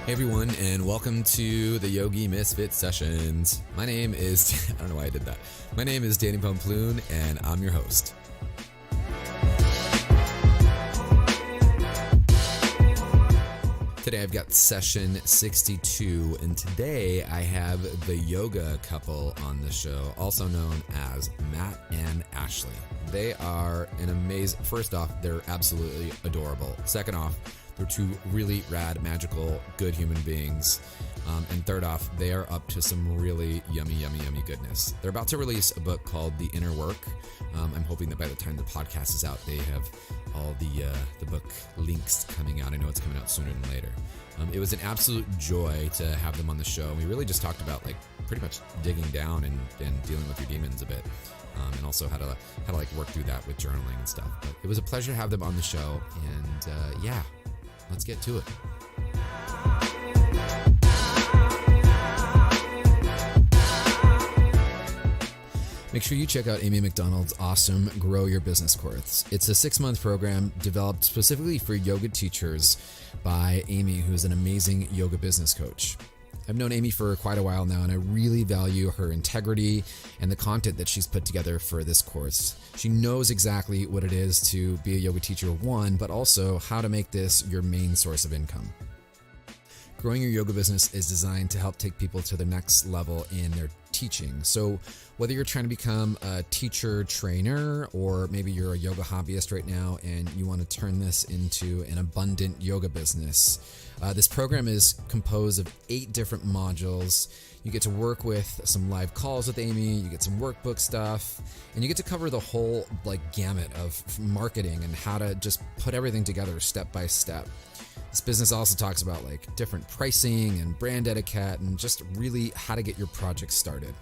Hey everyone, and welcome to the Yogi Misfit sessions. My name is, I don't know why I did that. My name is Danni Pomplun, and I'm your host. Today I've got session 62, and today I have the yoga couple on the show, also known as Matt and Ashley. They are an amazing, first off, they're absolutely adorable. Second off, they're two really rad, magical, good human beings. And third off, they are up to some really yummy goodness. They're about to release a book called The Inner Work. I'm hoping that by the time the podcast is out, they have all the book links coming out. I know it's coming out sooner than later. It was an absolute joy to have them on the show. We really just talked about like pretty much digging down and dealing with your demons a bit. And also how to like work through that with journaling and stuff. But it was a pleasure to have them on the show. And yeah, let's get to it. Make sure you check out Amy McDonald's awesome Grow Your Business course. It's a 6-month program developed specifically for yoga teachers by Amy, who's an amazing yoga business coach. I've known Amy for quite a while now, and I really value her integrity and the content that she's put together for this course. She knows exactly what it is to be a yoga teacher, one, but also how to make this your main source of income. Growing your yoga business is designed to help take people to the next level in their teaching. So whether you're trying to become a teacher trainer, or maybe you're a yoga hobbyist right now and you want to turn this into an abundant yoga business, this program is composed of 8 different modules. You get to work with some live calls with Amy, you get some workbook stuff, and you get to cover the whole gamut of marketing and how to just put everything together step by step. This business also talks about different pricing and brand etiquette and just really how to get your project started.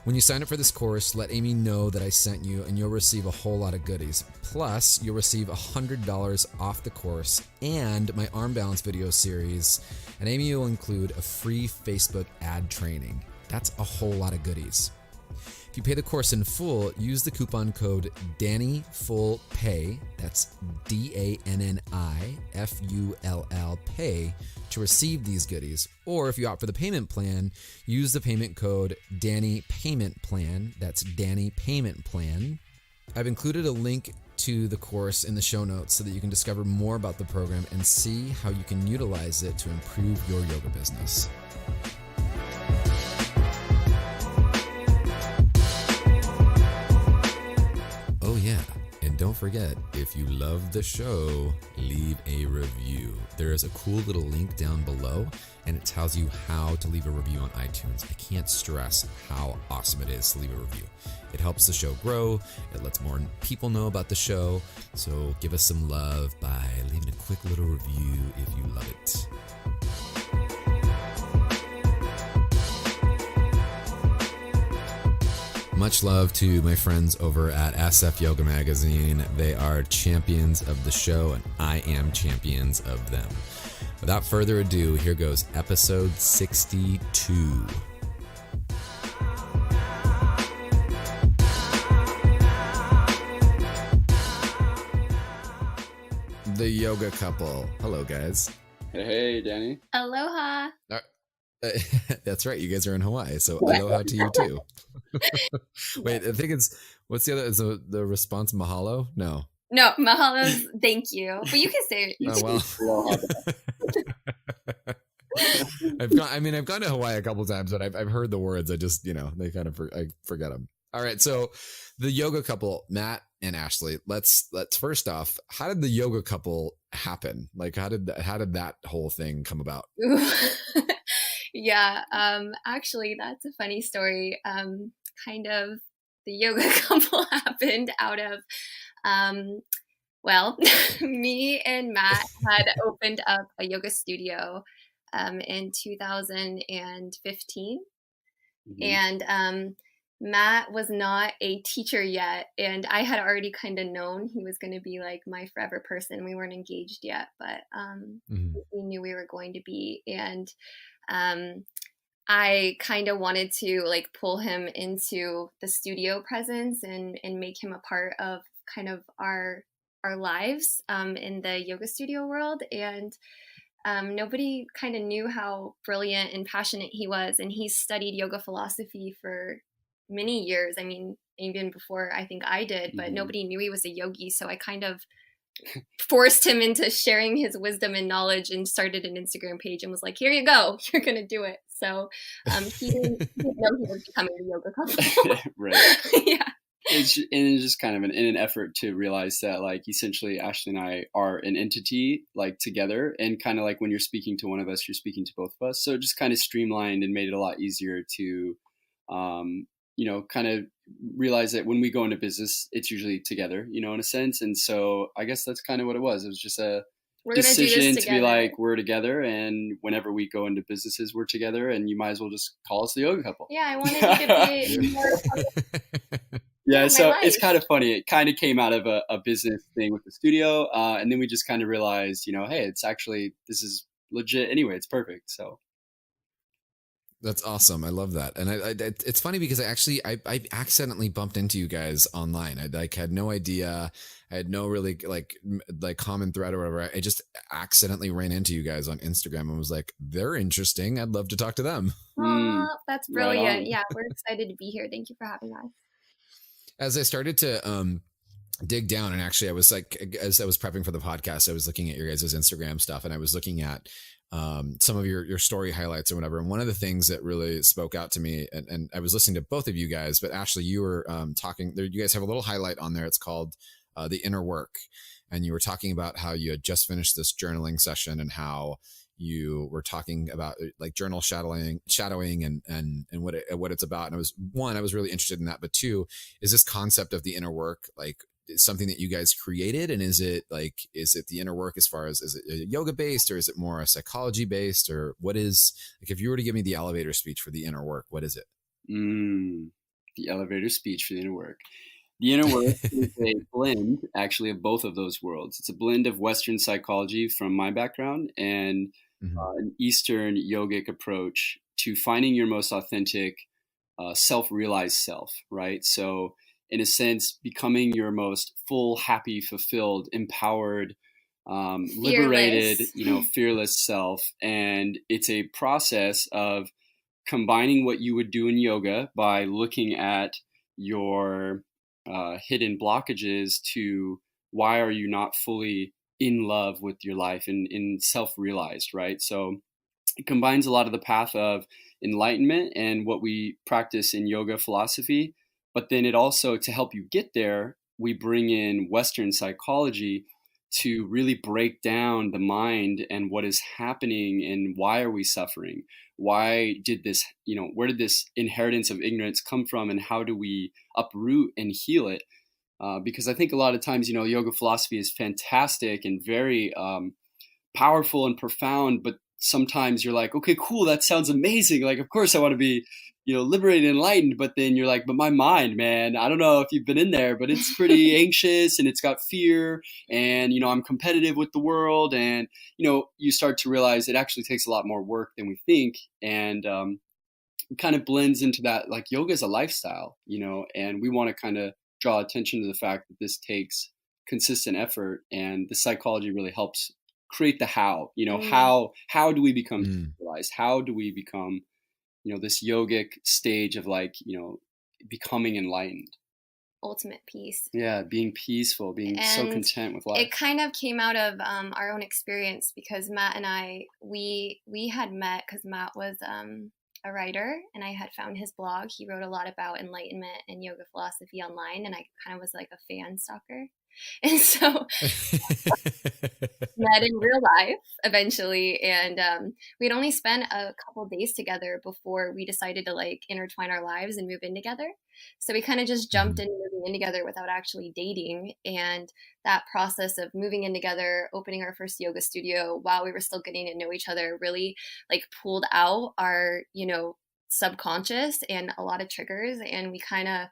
When you sign up for this course, let Amy know that I sent you and you'll receive a whole lot of goodies. Plus, you'll receive $100 off the course and my arm balance video series, and Amy will include a free Facebook ad training. That's a whole lot of goodies. If you pay the course in full, use the coupon code DANNIFULLPAY, that's DANNIFULL PAY, to receive these goodies. Or if you opt for the payment plan, use the payment code DANNIPaymentPlan, that's Danni Payment Plan. I've included a link to the course in the show notes so that you can discover more about the program and see how you can utilize it to improve your yoga business. Oh yeah, and don't forget, if you love the show, leave a review. There is a cool little link down below, and it tells you how to leave a review on iTunes. I can't stress how awesome it is to leave a review. It helps the show grow, it lets more people know about the show, so give us some love by leaving a quick little review if you love it. Much love to my friends over at SF Yoga Magazine. They are champions of the show, and I am champions of them. Without further ado, here goes episode 62. The yoga couple. Hello, guys. Hey, Danny. Aloha. That's right. You guys are in Hawaii, so aloha to you too. Wait, I think it's, what's the other? Is the response mahalo? No, mahalo's thank you, but you can say it. Oh well. I've gone to Hawaii a couple times, but I've heard the words. I just they kind of I forget them. All right, so the yoga couple, Matt and Ashley. Let's first off, how did the yoga couple happen? How did that whole thing come about? Yeah, actually, that's a funny story. Kind of the yoga couple happened out of, me and Matt had opened up a yoga studio in 2015. Mm-hmm. And Matt was not a teacher yet, and I had already kind of known he was going to be like my forever person. We weren't engaged yet, but we knew we were going to be. And I kind of wanted to pull him into the studio presence and make him a part of kind of our lives in the yoga studio world. And nobody kind of knew how brilliant and passionate he was. And he studied yoga philosophy for many years. I mean, even before I think I did, but nobody knew he was a yogi. So I kind of forced him into sharing his wisdom and knowledge and started an Instagram page and was like, here you go, you're going to do it. So he didn't know he was becoming a yoga couple. Right. Yeah. It's just kind of in an effort to realize that, like, essentially Ashley and I are an entity, like, together, and kind of like when you're speaking to one of us, you're speaking to both of us. So it just kind of streamlined and made it a lot easier to, kind of realize that when we go into business, it's usually together, in a sense. And so I guess that's kind of what it was. It was just a decision to be like, we're together, and whenever we go into businesses, we're together, and you might as well just call us the yoga couple. Yeah, I wanted to be more. Yeah, so it's kind of funny. It kind of came out of a business thing with the studio, and then we just kind of realized, hey, it's actually, this is legit anyway. It's perfect. So that's awesome. I love that. And it's funny because I accidentally bumped into you guys online. I had no idea. I had no really like common thread or whatever. I just accidentally ran into you guys on Instagram and was like, they're interesting. I'd love to talk to them. That's brilliant. Right, yeah, we're excited to be here. Thank you for having us. As I started to dig down, and actually I was like, as I was prepping for the podcast, I was looking at your guys' Instagram stuff, and I was looking at some of your story highlights or whatever. And one of the things that really spoke out to me, and I was listening to both of you guys, but Ashley, you were talking there. You guys have a little highlight on there. It's called The Inner Work. And you were talking about how you had just finished this journaling session and how you were talking about like journal shadowing and what it's about. And I was really interested in that. But two, is this concept of the inner work like something that you guys created? And is it the inner work as far as, is it yoga based, or is it more a psychology based, or what is, like, if you were to give me the elevator speech for the inner work, what is it? The elevator speech for the inner work. The inner work is a blend, actually, of both of those worlds. It's a blend of Western psychology from my background and an Eastern yogic approach to finding your most authentic, self-realized self, right? So in a sense, becoming your most full, happy, fulfilled, empowered, liberated, fearless self. And it's a process of combining what you would do in yoga by looking at your hidden blockages to why are you not fully in love with your life and self-realized, right? So it combines a lot of the path of enlightenment and what we practice in yoga philosophy, but then it also, to help you get there, we bring in Western psychology to really break down the mind and what is happening and why are we suffering? Why did this, where did this inheritance of ignorance come from, and how do we uproot and heal it? Because I think a lot of times, yoga philosophy is fantastic and very powerful and profound, but sometimes you're like, okay, cool, that sounds amazing. Like, of course I want to be, liberated and enlightened, but then you're like, but my mind, man, I don't know if you've been in there, but it's pretty anxious and it's got fear, and, I'm competitive with the world. And, you start to realize it actually takes a lot more work than we think. And it kind of blends into that, like, yoga is a lifestyle, and we want to kind of draw attention to the fact that this takes consistent effort, and the psychology really helps create the how, how do we become realized? How do we become, this yogic stage of, like, becoming enlightened? Ultimate peace. Yeah, being peaceful, being so content with life. It kind of came out of our own experience, because Matt and I, we had met because Matt was a writer, and I had found his blog. He wrote a lot about enlightenment and yoga philosophy online, and I kind of was like a fan stalker. And so met in real life eventually, and we had only spent a couple of days together before we decided to like intertwine our lives and move in together. So we kind of just jumped into moving in together without actually dating. And that process of moving in together, opening our first yoga studio while we were still getting to know each other, really like pulled out our, subconscious and a lot of triggers. And we kind of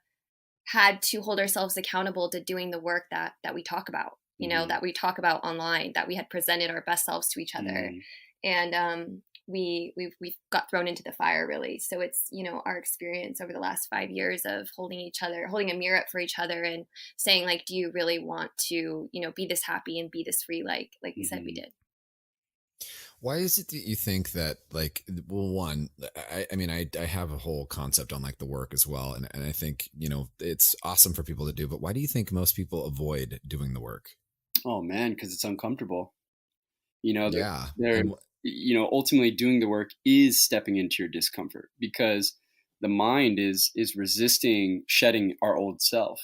had to hold ourselves accountable to doing the work that we talk about, that we talk about online, that we had presented our best selves to each other. And we've got thrown into the fire, really. So it's, our experience over the last 5 years of holding a mirror up for each other and saying, like, do you really want to, be this happy and be this free? Like you said, we did. Why is it that you think that, like, well, one, I mean, I have a whole concept on like the work as well. And I think, it's awesome for people to do, but why do you think most people avoid doing the work? Oh man, because it's uncomfortable. You know, Yeah. they're, And ultimately doing the work is stepping into your discomfort, because the mind is resisting shedding our old self.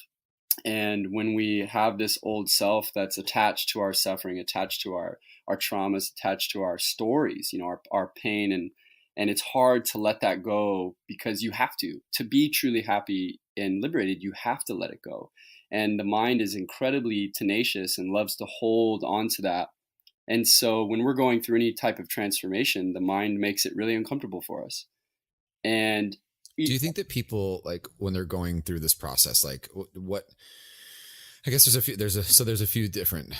And when we have this old self that's attached to our suffering, attached to our traumas, attached to our stories, our pain, and it's hard to let that go, because you have to be truly happy and liberated, you have to let it go. And the mind is incredibly tenacious and loves to hold on to that. And so when we're going through any type of transformation, the mind makes it really uncomfortable for us. And do you think that people, like, when they're going through this process, like what, I guess there's a few different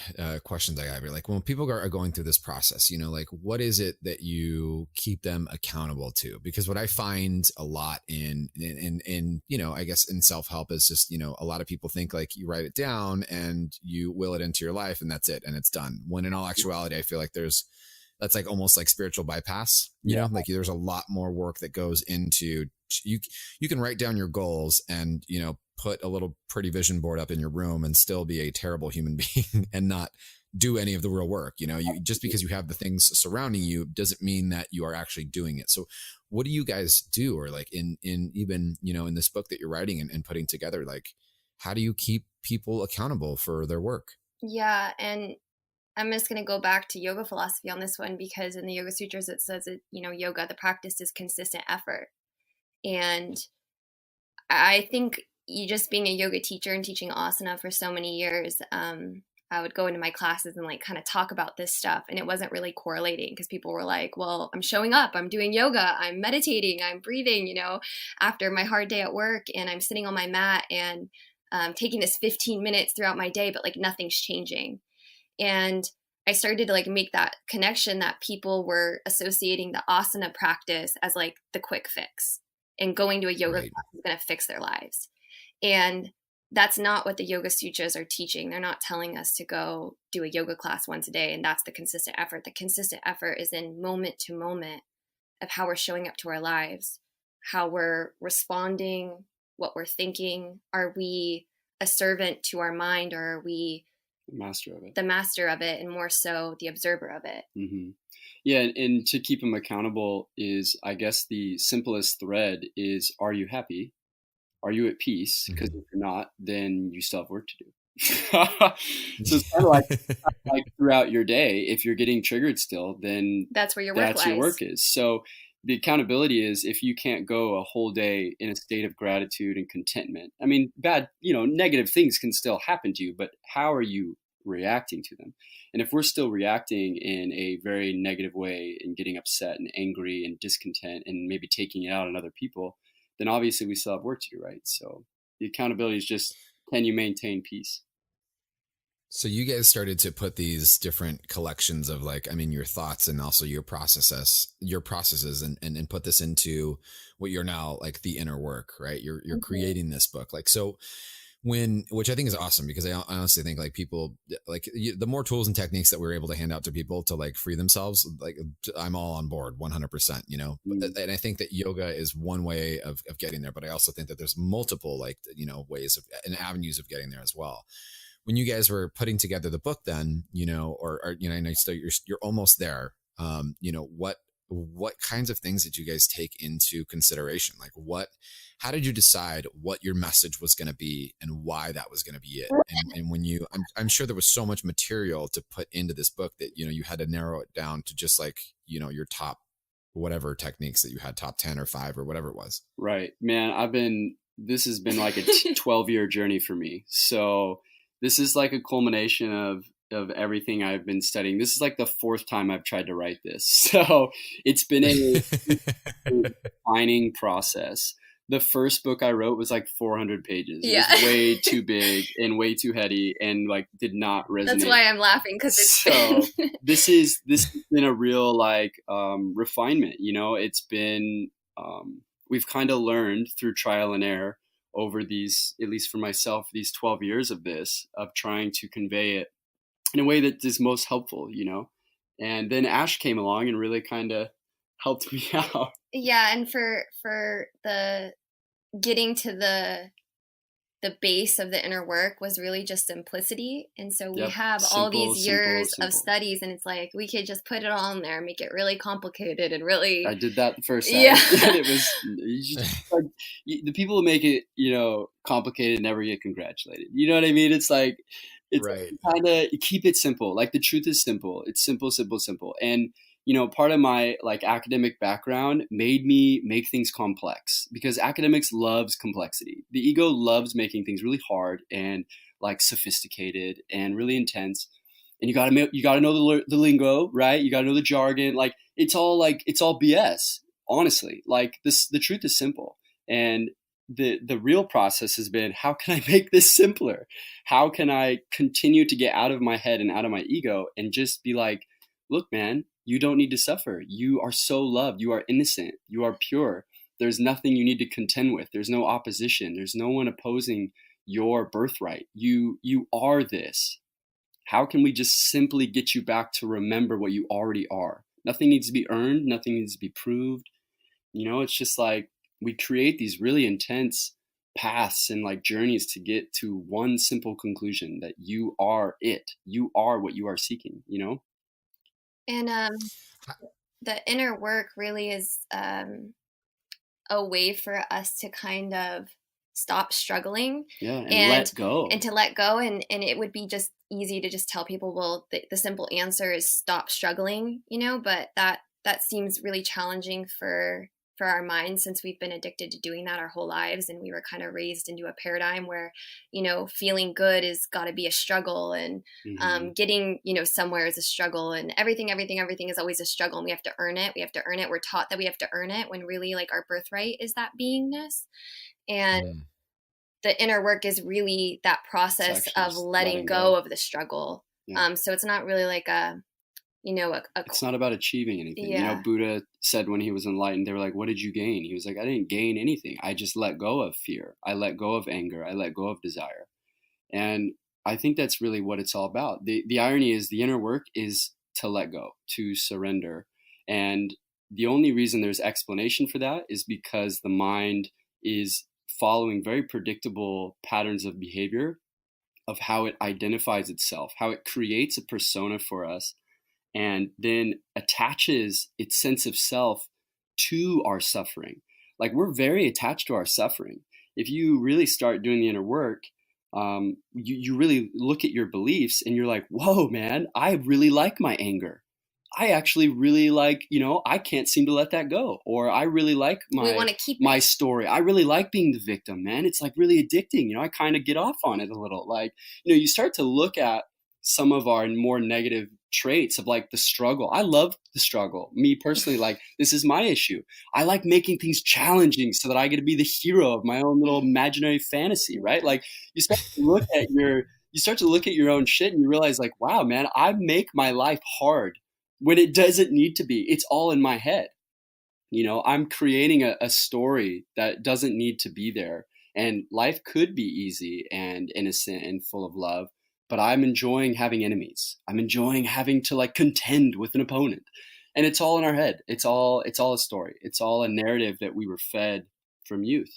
questions I have here. Like, when people are going through this process, like, what is it that you keep them accountable to? Because what I find a lot in I guess in self-help is just, a lot of people think like you write it down and you will it into your life and that's it and it's done. When in all actuality, I feel like that's like almost like spiritual bypass, like there's a lot more work that goes into you can write down your goals and, put a little pretty vision board up in your room and still be a terrible human being and not do any of the real work. Just because you have the things surrounding you doesn't mean that you are actually doing it. So what do you guys do? Or like in even, in this book that you're writing and putting together, like, how do you keep people accountable for their work? Yeah. And I'm just going to go back to yoga philosophy on this one, because in the Yoga Sutras, it says that, yoga, the practice is consistent effort. And I think you just being a yoga teacher and teaching asana for so many years, I would go into my classes and like kind of talk about this stuff. And it wasn't really correlating, because people were like, well, I'm showing up, I'm doing yoga, I'm meditating, I'm breathing, after my hard day at work, and I'm sitting on my mat and taking this 15 minutes throughout my day, but like nothing's changing. And I started to like make that connection that people were associating the asana practice as like the quick fix, and going to a yoga class is going to fix their lives. And that's not what the Yoga Sutras are teaching. They're not telling us to go do a yoga class once a day and that's the consistent effort. The consistent effort is in moment to moment of how we're showing up to our lives, how we're responding, what we're thinking. Are we a servant to our mind, or are we the master of it? The master of it, and more so the observer of it. Mm-hmm. Yeah, and to keep them accountable is, I guess, the simplest thread is: are you happy? Are you at peace? Because if you're not, then you still have work to do. So it's kind of like throughout your day, if you're getting triggered still, then that's where your work is. So the accountability is, if you can't go a whole day in a state of gratitude and contentment, I mean, negative things can still happen to you, but how are you reacting to them? And if we're still reacting in a very negative way and getting upset and angry and discontent and maybe taking it out on other people, then obviously we still have work to do, right? So the accountability is just, can you maintain peace? So you guys started to put these different collections of, like, I mean, your thoughts and also your processes and put this into what you're now, like, the inner work, right? You're creating this book. Like, so which I think is awesome, because I honestly think, like, people, like, the more tools and techniques that we're able to hand out to people to like free themselves, like, I'm all on board 100%, and I think that yoga is one way of getting there, but I also think that there's multiple, like, ways of and avenues of getting there as well. When you guys were putting together the book, then, or I know you're almost there. What kinds of things did you guys take into consideration? Like, how did you decide what your message was going to be and why that was going to be it? And when I'm sure there was so much material to put into this book that, you had to narrow it down to just, like, your top, whatever techniques that you had, top 10 or 5 or whatever it was. Right, man. This has been like a 12-year journey for me. So this is like a culmination of everything I've been studying. This is like the 4th time I've tried to write this. So it's been a defining process. The first book I wrote was like 400 pages. Yeah. It was way too big and way too heady and like did not resonate. That's why I'm laughing, because this has been a real refinement. It's been we've kind of learned through trial and error over these, at least for myself, these 12 years of trying to convey it in a way that is most helpful, And then Ash came along and really kind of helped me out. Yeah, and for the getting to the base of the inner work was really just simplicity. And so we have all these years of studies, and it's like we could just put it all in there, make it really complicated and really. I did that the first time. Yeah. And it was like, the people who make it, complicated never get congratulated. You know what I mean? It's like, it's right. Kind of keep it simple. Like the truth is simple. It's simple, simple, simple. And part of my like academic background made me make things complex, because academics loves complexity. The ego loves making things really hard and like sophisticated and really intense. And you got to know the lingo, right? You got to know the jargon. Like it's all BS. Honestly, like the truth is simple. And the real process has been, how can I make this simpler? How can I continue to get out of my head and out of my ego and just be like, look, man, you don't need to suffer. You are so loved. You are innocent. You are pure. There's nothing you need to contend with. There's no opposition. There's no one opposing your birthright. You are this. How can we just simply get you back to remember what you already are? Nothing needs to be earned. Nothing needs to be proved. It's just like we create these really intense paths and like journeys to get to one simple conclusion, that you are it. You are what you are seeking, And the inner work really is a way for us to kind of stop struggling. Yeah, and let go. And to let go. And it would be just easy to just tell people, well, the simple answer is stop struggling, but that seems really challenging for our minds, since we've been addicted to doing that our whole lives. And we were kind of raised into a paradigm where, feeling good is got to be a struggle, and getting, somewhere is a struggle, and everything is always a struggle, and we have to earn it. We're taught that we have to earn it, when really like our birthright is that beingness. And the inner work is really that process of letting go of the struggle. Yeah. So it's not really like it's not about achieving anything. Yeah. Buddha said when he was enlightened, they were like, what did you gain? He was like, I didn't gain anything. I just let go of fear. I let go of anger. I let go of desire. And I think that's really what it's all about. The irony is the inner work is to let go, to surrender. And the only reason there's explanation for that is because the mind is following very predictable patterns of behavior, of how it identifies itself, how it creates a persona for us, and then attaches its sense of self to our suffering. Like we're very attached to our suffering. If you really start doing the inner work, you really look at your beliefs and you're like, whoa, man, I really like my anger. I actually really like, I can't seem to let that go. Or I really like my story. I really like being the victim, man. It's like really addicting. I kind of get off on it a little. Like, you start to look at some of our more negative traits of like the struggle. I love the struggle. Me personally, like this is my issue. I like making things challenging so that I get to be the hero of my own little imaginary fantasy, right? Like you start to look at your own shit and you realize like, wow, man, I make my life hard when it doesn't need to be. It's all in my head. I'm creating a story that doesn't need to be there. And life could be easy and innocent and full of love. But I'm enjoying having enemies. I'm enjoying having to like contend with an opponent. And it's all in our head. It's all a story. It's all a narrative that we were fed from youth,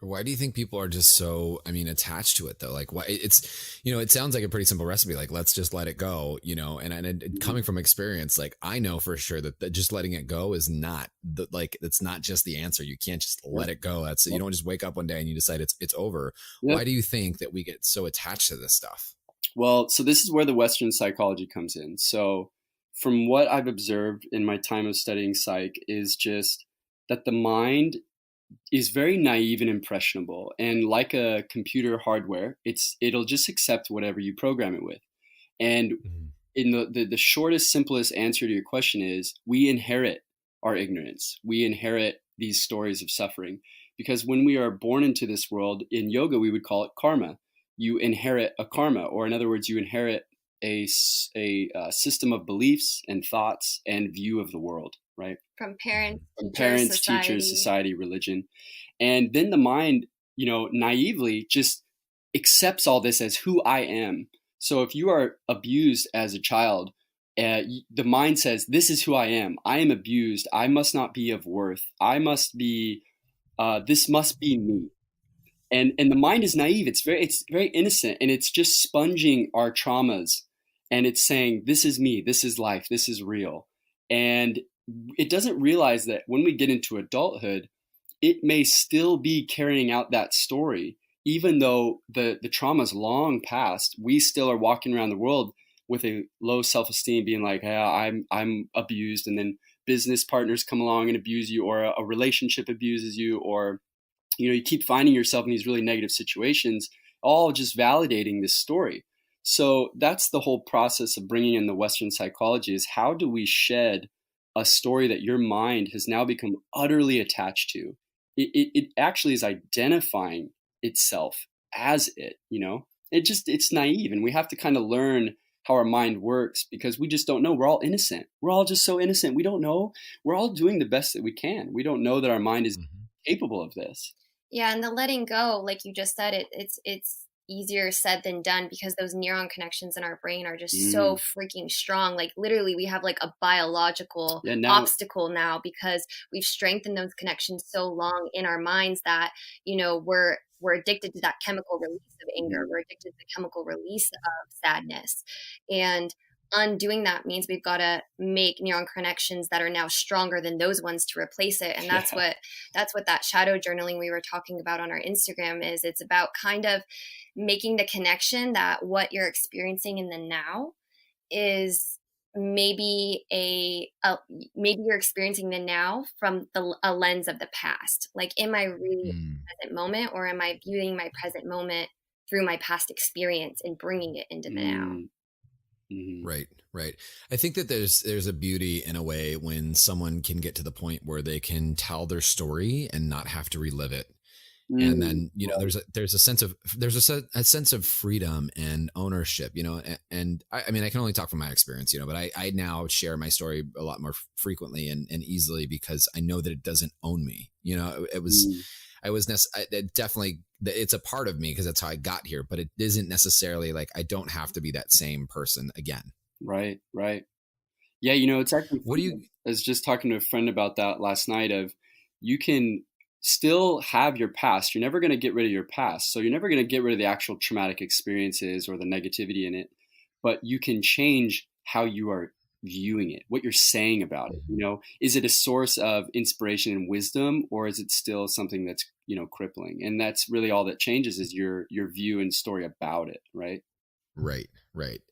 Why do you think people are just so, attached to it though? Like why it's, it sounds like a pretty simple recipe. Like, let's just let it go, and coming from experience, like I know for sure that just letting it go is not it's not just the answer. You can't just let it go. You don't just wake up one day and you decide it's over. Yep. Why do you think that we get so attached to this stuff? Well, so this is where the Western psychology comes in. So from what I've observed in my time of studying psych is just that the mind is very naive and impressionable, and like a computer hardware, it'll just accept whatever you program it with. And in the shortest, simplest answer to your question is we inherit our ignorance. We inherit these stories of suffering, because when we are born into this world, in yoga we would call it karma. You inherit a karma, or in other words, you inherit a system of beliefs and thoughts and view of the world, right? From parents, teachers, society, religion. And then the mind, naively just accepts all this as who I am. So if you are abused as a child, the mind says, this is who I am. I am abused. I must not be of worth. I must be, this must be me. And the mind is naive. It's very innocent, and it's just sponging our traumas, and it's saying, this is me, this is life, this is real. And it doesn't realize that when we get into adulthood, it may still be carrying out that story, even though the trauma's long past. We still are walking around the world with a low self-esteem, being like, hey, I'm abused, and then business partners come along and abuse you, or a relationship abuses you, or you keep finding yourself in these really negative situations, all just validating this story. So that's the whole process of bringing in the Western psychology, is how do we shed a story that your mind has now become utterly attached to? It actually is identifying itself as it, it's naive, and we have to kind of learn how our mind works, because we just don't know. We're all innocent. We're all just so innocent. We don't know. We're all doing the best that we can. We don't know that our mind is capable of this. Yeah, and the letting go, like you just said, it's easier said than done, because those neuron connections in our brain are just so freaking strong. Like literally we have like a biological obstacle now, because we've strengthened those connections so long in our minds that, we're addicted to that chemical release of anger. We're addicted to the chemical release of sadness. And undoing that means we've got to make neuron connections that are now stronger than those ones to replace it. And that's what that shadow journaling we were talking about on our Instagram is. It's about kind of making the connection that what you're experiencing in the now is maybe maybe you're experiencing the now from a lens of the past. Like, am I really in the present moment, or am I viewing my present moment through my past experience and bringing it into the now? Right. I think that there's a beauty in a way when someone can get to the point where they can tell their story and not have to relive it. And then, there's a sense of freedom and ownership, and I mean, I can only talk from my experience, but I now share my story a lot more frequently and easily, because I know that it doesn't own me. Definitely, it's a part of me because that's how I got here, but it isn't necessarily like I don't have to be that same person again. Right. Yeah. It's actually, I was just talking to a friend about that last night, of you can still have your past. You're never going to get rid of your past. So you're never going to get rid of the actual traumatic experiences or the negativity in it, but you can change how you are viewing it, what you're saying about it. Is it a source of inspiration and wisdom, or is it still something that's, crippling? And that's really all that changes, is your view and story about it. Right.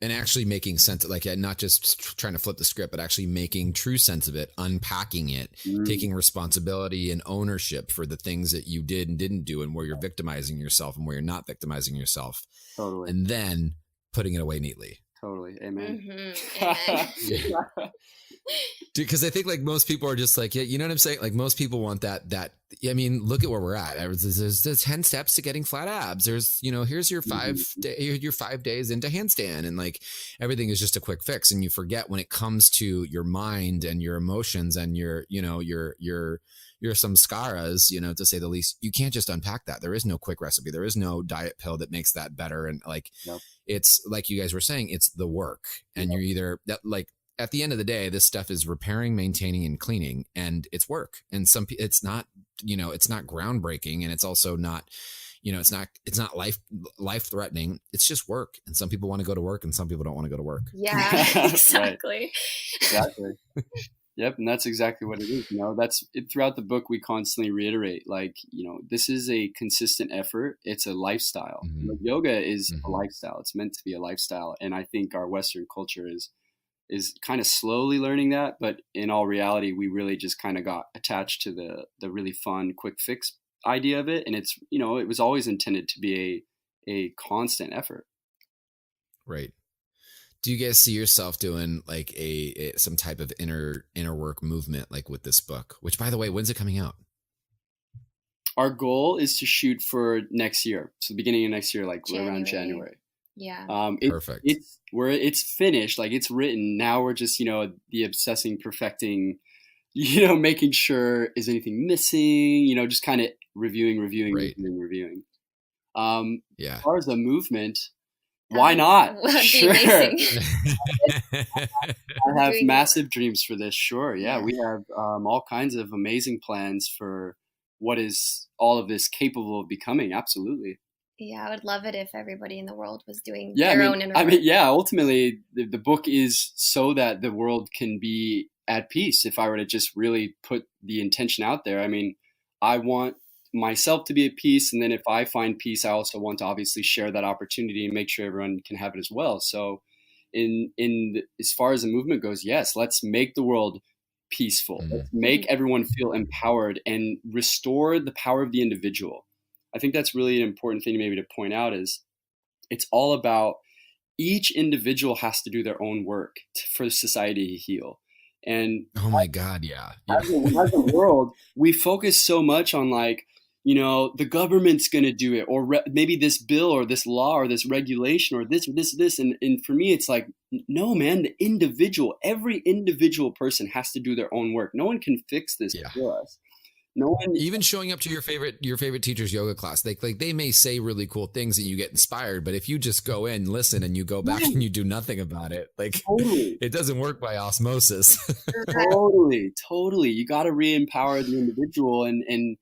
And actually making sense, like not just trying to flip the script, but actually making true sense of it, unpacking it, taking responsibility and ownership for the things that you did and didn't do, and where you're victimizing yourself and where you're not victimizing yourself. Totally. And then putting it away neatly. Totally. Amen. Amen. Because I think like most people are just like, you know what I'm saying? Like most people want that, I mean, look at where we're at. There's 10 steps to getting flat abs. There's, here's your 5 days into handstand, and like everything is just a quick fix. And you forget when it comes to your mind and your emotions and your samskaras, to say the least, you can't just unpack that. There is no quick recipe. There is no diet pill that makes that better. And like, It's like you guys were saying, it's the work, and you're either that, like, at the end of the day, this stuff is repairing, maintaining, and cleaning, and it's work. And it's not, it's not groundbreaking, and it's also not, it's not life threatening. It's just work. And some people want to go to work, and some people don't want to go to work. Yeah, exactly. Exactly. Yep. And that's exactly what it is. That's it. Throughout the book, we constantly reiterate, like, this is a consistent effort. It's a lifestyle. Yoga is a lifestyle. It's meant to be a lifestyle. And I think our Western culture is kind of slowly learning that. But in all reality, we really just kind of got attached to the really fun, quick fix idea of it. And it's, it was always intended to be a constant effort. Right. Do you guys see yourself doing like some type of inner work movement, like with this book, which, by the way, when's it coming out? Our goal is to shoot for next year. So the beginning of next year, like around January. Yeah. Perfect. It's finished. Like, it's written. Now we're just, the obsessing, perfecting, making sure, is anything missing, just kind of reviewing. As far as the movement, Why not? Sure. I have massive dreams for this. Sure. Yeah. We have all kinds of amazing plans for what is all of this capable of becoming. Absolutely. Yeah, I would love it if everybody in the world was doing their own inner work. Ultimately, the book is so that the world can be at peace. If I were to just really put the intention out there, I mean, I want myself to be at peace. And then if I find peace, I also want to obviously share that opportunity and make sure everyone can have it as well. So as far as the movement goes, yes, let's make the world peaceful. Let's make everyone feel empowered and restore the power of the individual. I think that's really an important thing maybe to point out is it's all about each individual has to do their own work for society to heal. And oh my God, yeah. As a world, we focus so much on like, you know, the government's going to do it, or maybe this bill or this law or this regulation or this. And for me, it's like, no, man, the individual, every individual person has to do their own work. No one can fix this for us. No one, even showing up to your favorite teacher's yoga class, they may say really cool things and you get inspired, but if you just go in, listen, and you go back and you do nothing about it, like it doesn't work by osmosis. Totally. You got to re-empower the individual and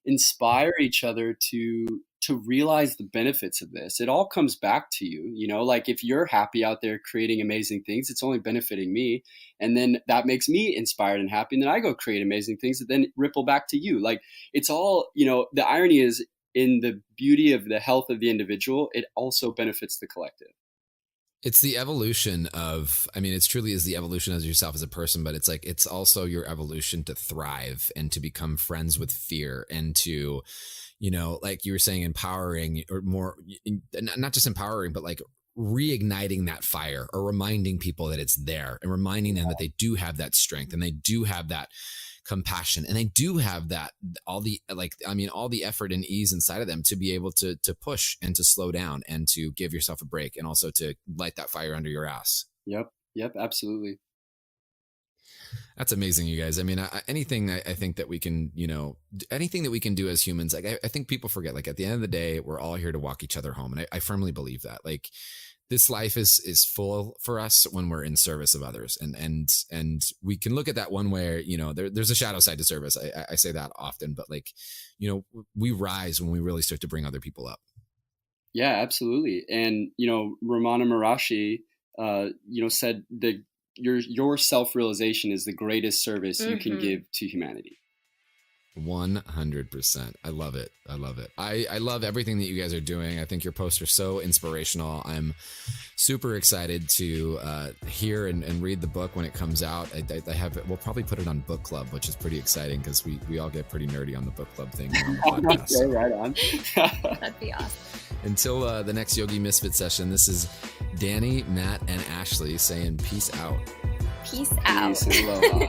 inspire each other to realize the benefits of this. It all comes back to you, you know, like if you're happy out there creating amazing things, it's only benefiting me. And then that makes me inspired and happy. And then I go create amazing things that then ripple back to you. Like it's all, you know, the irony is in the beauty of the health of the individual, it also benefits the collective. It's the evolution of, I mean, it's truly is the evolution of yourself as a person, but it's like, it's also your evolution to thrive and to become friends with fear and to, you know, like you were saying, empowering or more, not just empowering, but like reigniting that fire or reminding people that it's there and reminding them that they do have that strength and they do have that compassion and they do have that, all the effort and ease inside of them to be able to push and to slow down and to give yourself a break and also to light that fire under your ass. Yep. Absolutely. That's amazing, you guys. I mean, anything I think that we can, you know, anything that we can do as humans, like I think people forget, like at the end of the day, we're all here to walk each other home. And I firmly believe that, like, this life is full for us when we're in service of others. And we can look at that one way, you know, there's a shadow side to service. I say that often, but like, you know, we rise when we really start to bring other people up. Yeah, absolutely. And, you know, Ramana Maharishi, you know, said that your self-realization is the greatest service you can give to humanity. 100%. I love it. I love everything that you guys are doing. I think your posts are so inspirational. I'm super excited to hear and read the book when it comes out. We'll probably put it on book club, which is pretty exciting because we all get pretty nerdy on the book club thing on the podcast. Okay, right on. That'd be awesome. Until the next Yogi Misfit session, this is Danny, Matt, and Ashley saying peace out. Peace out. Peace and aloha.